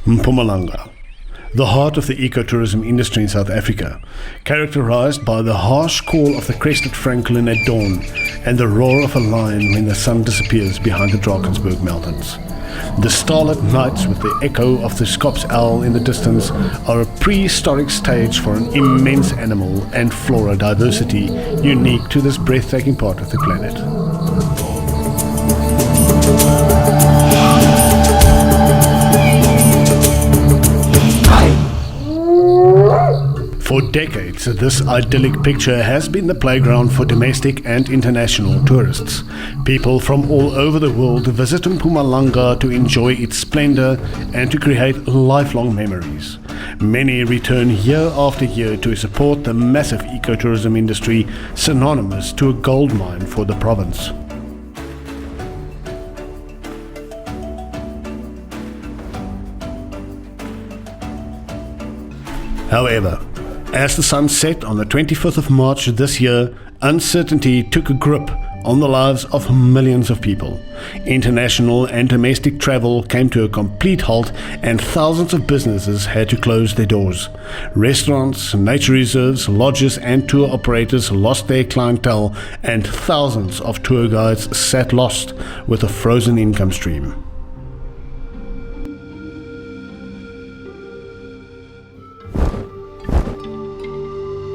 Mpumalanga, the heart of the ecotourism industry in South Africa, characterized by the harsh call of the crested francolin at dawn and the roar of a lion when the sun disappears behind the Drakensberg Mountains. The starlit nights with the echo of the Scops owl in the distance are a prehistoric stage for an immense animal and flora diversity unique to this breathtaking part of the planet. For decades, this idyllic picture has been the playground for domestic and international tourists. People from all over the world visit Mpumalanga to enjoy its splendor and to create lifelong memories. Many return year after year to support the massive ecotourism industry, synonymous to a gold mine for the province. However, as the sun set on the 25th of March this year, uncertainty took a grip on the lives of millions of people. International and domestic travel came to a complete halt and thousands of businesses had to close their doors. Restaurants, nature reserves, lodges and tour operators lost their clientele and thousands of tour guides sat lost with a frozen income stream.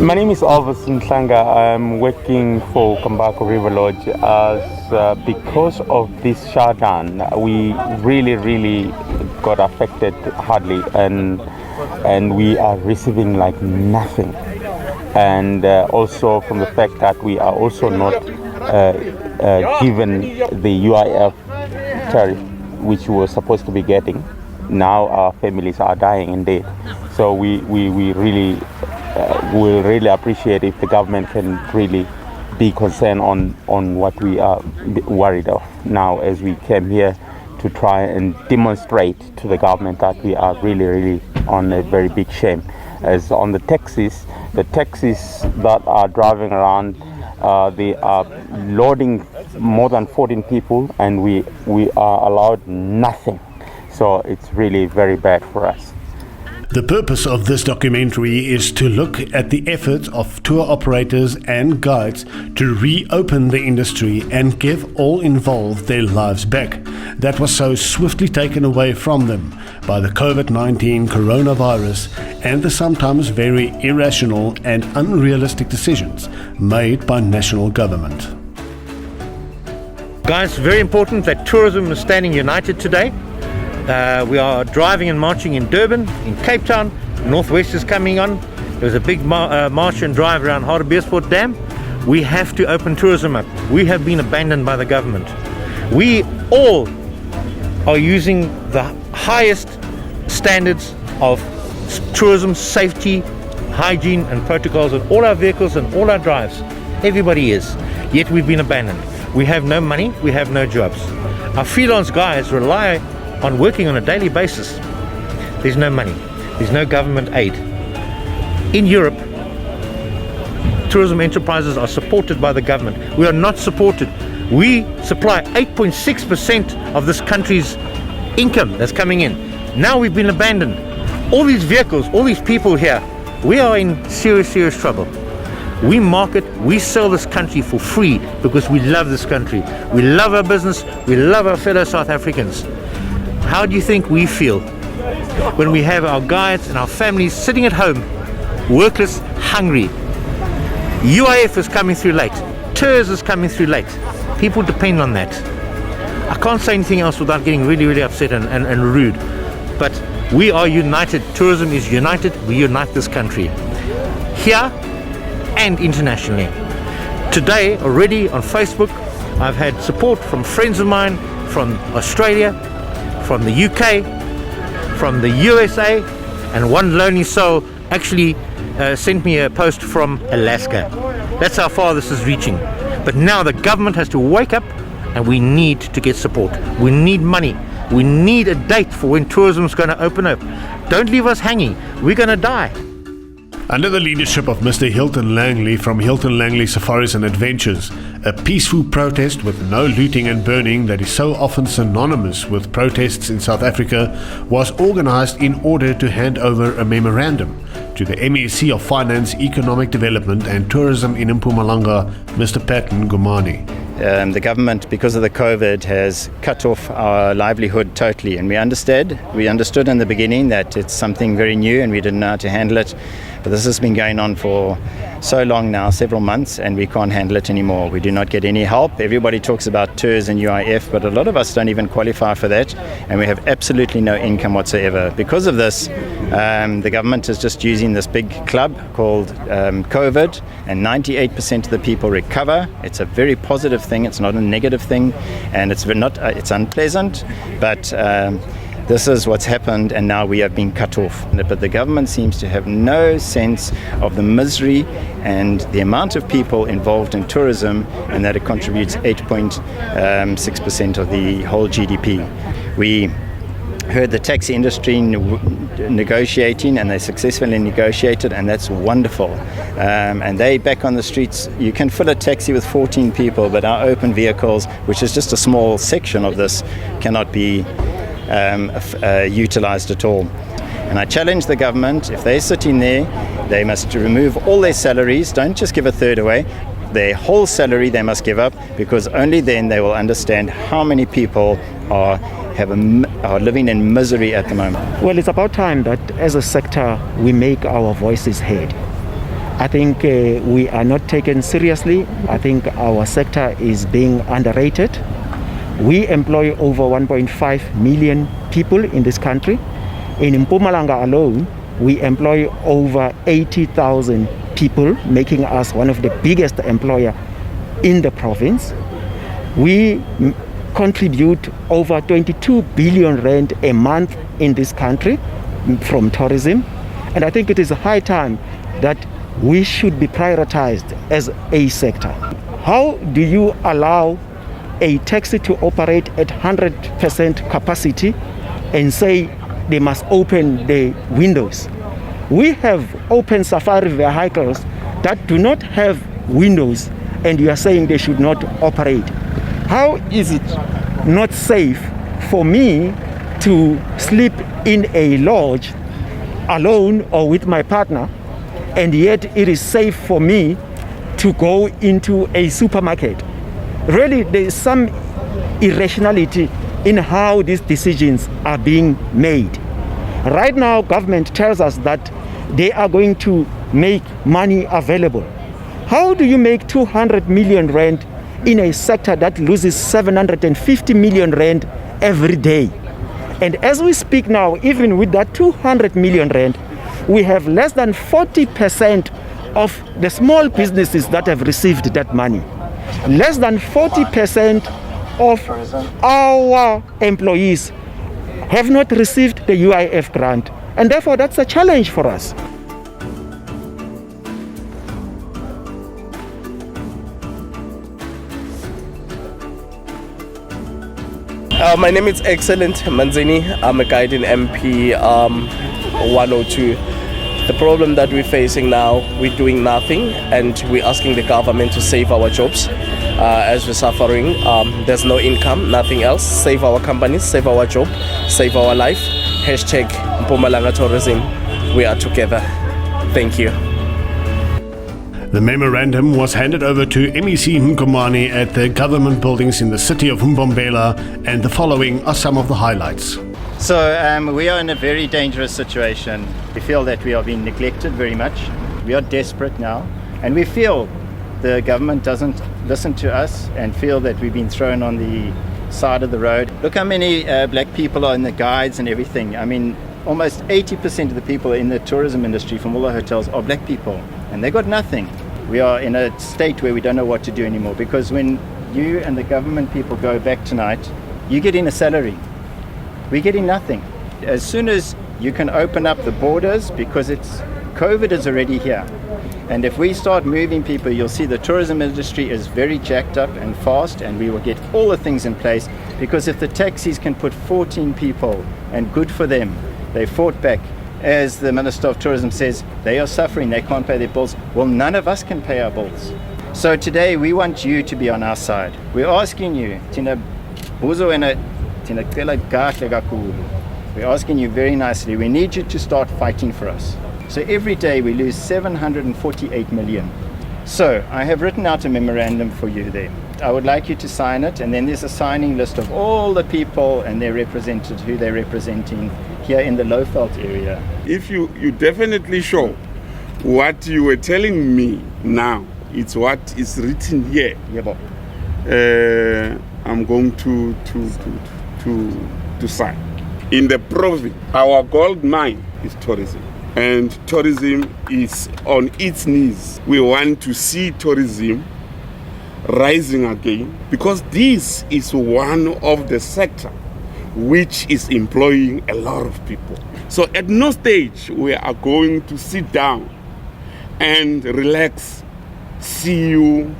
My name is Alvis Ntlanga. I'm working for Kambako River Lodge. Because of this shutdown, we really got affected hardly, and we are receiving like nothing. And also from the fact that we are also not given the UIF tariff, which we were supposed to be getting. Now our families are dying and dead. So we really we'll really appreciate if the government can really be concerned on what we are worried of now, as we came here to try and demonstrate to the government that we are really on a very big shame. As on the taxis that are driving around, they are loading more than 14 people and we are allowed nothing. So it's really very bad for us. The purpose of this documentary is to look at the efforts of tour operators and guides to reopen the industry and give all involved their lives back that was so swiftly taken away from them by the COVID-19 coronavirus and the sometimes very irrational and unrealistic decisions made by national government. Guys, very important that tourism is standing united today. We are driving and marching in Durban, in Cape Town. Northwest is coming on. There's a big march and drive around Hartbeespoort Dam. We have to open tourism up. We have been abandoned by the government. We all are using the highest standards of tourism safety, hygiene and protocols on all our vehicles and all our drives. Everybody is. Yet we've been abandoned. We have no money, we have no jobs. Our freelance guys rely on working on a daily basis. There's no money, there's no government aid. In Europe, tourism enterprises are supported by the government. We are not supported. We supply 8.6% of this country's income that's coming in. Now we've been abandoned. All these vehicles, all these people here, we are in serious trouble. We market, we sell this country for free because we love this country. We love our business, we love our fellow South Africans. How do you think we feel when we have our guides and our families sitting at home, workless, hungry? UIF is coming through late. TERS is coming through late. People depend on that. I can't say anything else without getting really upset and rude. But we are united. Tourism is united. We unite this country. Here and internationally. Today, already on Facebook, I've had support from friends of mine from Australia, from the UK, from the USA, and one lonely soul actually sent me a post from Alaska. That's how far this is reaching. But now the government has to wake up and we need to get support. We need money. We need a date for when tourism is going to open up. Don't leave us hanging. We're going to die. Under the leadership of Mr. Hilton Langley from Hilton Langley Safaris and Adventures, A peaceful protest with no looting and burning that is so often synonymous with protests in South Africa was organized in order to hand over a memorandum to the MEC of Finance, Economic Development and Tourism in Mpumalanga, Mr. Patton Ngumane. The government, because of the COVID, has cut off our livelihood totally, and we understood in the beginning that it's something very new and we didn't know how to handle it. But this has been going on for so long now, several months, and we can't handle it anymore. We do not get any help. Everybody talks about TERS and UIF, but a lot of us don't even qualify for that, and we have absolutely no income whatsoever. Because of this, the government is just using this big club called COVID, and 98% of the people recover. It's a very positive thing. It's not a negative thing, and it's unpleasant, but this is what's happened, and now we have been cut off. But the government seems to have no sense of the misery and the amount of people involved in tourism, and that it contributes 8.6% of the whole GDP. We heard the taxi industry negotiating, and they successfully negotiated, and that's wonderful. And they back on the streets. You can fill a taxi with 14 people, but our open vehicles, which is just a small section of this, cannot be utilized at all. And I challenge the government, if they're sitting there, they must remove all their salaries. Don't just give a third away. Their whole salary they must give up, because only then they will understand how many people are living in misery at the moment. Well, it's about time that as a sector we make our voices heard. I think we are not taken seriously. I think our sector is being underrated. We employ over 1.5 million people in this country. In Mpumalanga alone, we employ over 80,000 people, making us one of the biggest employer in the province. We contribute over 22 billion rand a month in this country from tourism. And I think it is high time that we should be prioritized as a sector. How do you allow a taxi to operate at 100% capacity and say they must open the windows? We have open safari vehicles that do not have windows, and you are saying they should not operate. How is it not safe for me to sleep in a lodge alone or with my partner, and yet it is safe for me to go into a supermarket? Really, there is some irrationality in how these decisions are being made. Right now, government tells us that they are going to make money available. How do you make 200 million rand in a sector that loses 750 million rand every day? And as we speak now, even with that 200 million rand, we have less than 40% of the small businesses that have received that money. Less than 40% of our employees have not received the UIF grant, and therefore that's a challenge for us. My name is Excellent Manzini. I'm a guide in MP 102. The problem that we're facing now, we're doing nothing, and we're asking the government to save our jobs as we're suffering. There's no income, nothing else. Save our companies, save our job, save our life. Hashtag Mpumalanga Tourism. We are together. Thank you. The memorandum was handed over to MEC Ngumane at the government buildings in the city of Mbombela, and the following are some of the highlights. So we are in a very dangerous situation. We feel that we are being neglected very much. We are desperate now, and we feel the government doesn't listen to us and feel that we've been thrown on the side of the road. Look how many black people are in the guides and everything. I mean, almost 80% of the people in the tourism industry from all the hotels are black people, and they got nothing. We are in a state where we don't know what to do anymore, because when you and the government people go back tonight, you get in a salary. We're getting nothing. As soon as you can open up the borders, because COVID is already here, and if we start moving people, you'll see the tourism industry is very jacked up and fast, and we will get all the things in place. Because if the taxis can put 14 people, and good for them, they fought back. As the Minister of Tourism says, they are suffering, they can't pay their bills. Well, none of us can pay our bills. So today we want you to be on our side. We're asking you, Tina Buzo and Tina Kela Gahle Kakhulu. We're asking you very nicely, we need you to start fighting for us. So every day we lose 748 million. So I have written out a memorandum for you there. I would like you to sign it, and then there's a signing list of all the people and their represented, who they're representing here in the Lowveld area. If you definitely show what you were telling me now, it's what is written here. Yebo. I'm going to sign. In the province, our gold mine is tourism, and tourism is on its knees. We want to see tourism rising again, because this is one of the sector which is employing a lot of people. So at no stage we are going to sit down and relax, see you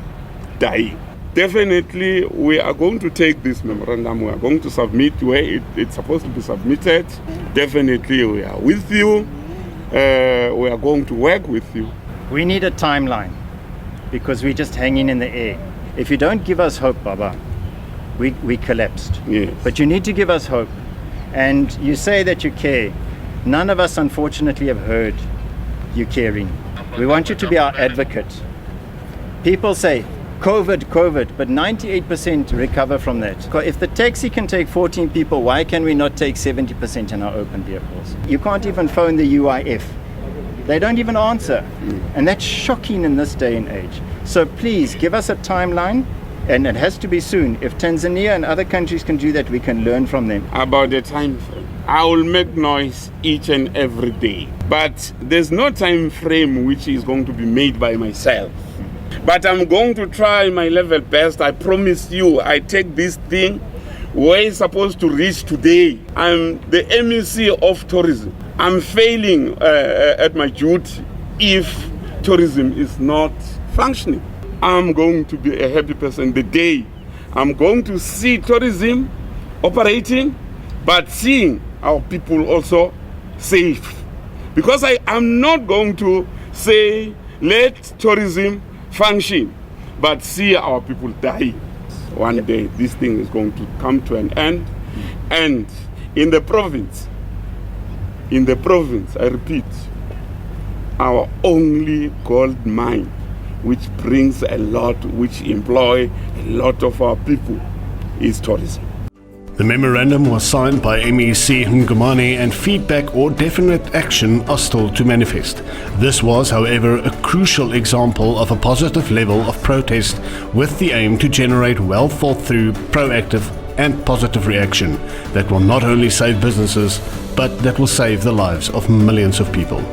dying. Definitely we are going to take this memorandum, we are going to submit where it's supposed to be submitted. Definitely we are with you, we are going to work with you. We need a timeline, because we're just hanging in the air. If you don't give us hope, Baba, we collapsed. Yes. But you need to give us hope. And you say that you care. None of us, unfortunately, have heard you caring. We want you to be our advocate. People say, COVID, but 98% recover from that. If the taxi can take 14 people, why can we not take 70% in our open vehicles? You can't even phone the UIF. They don't even answer. And that's shocking in this day and age. So please give us a timeline, and it has to be soon. If Tanzania and other countries can do that, we can learn from them. About the time frame, I will make noise each and every day, but there's no time frame which is going to be made by myself. But I'm going to try my level best. I promise you, I take this thing where it's supposed to reach today. I'm the MEC of tourism. I'm failing at my duty if tourism is not functioning. I'm going to be a happy person the day I'm going to see tourism operating, but seeing our people also safe. Because I am not going to say, let tourism function, but see our people die. One day this thing is going to come to an end. And in the province, I repeat, our only gold mine, which brings a lot, which employ a lot of our people, is tourism. The memorandum was signed by MEC Ngumane, and feedback or definite action are still to manifest. This was, however, a crucial example of a positive level of protest with the aim to generate well thought through, proactive and positive reaction that will not only save businesses, but that will save the lives of millions of people.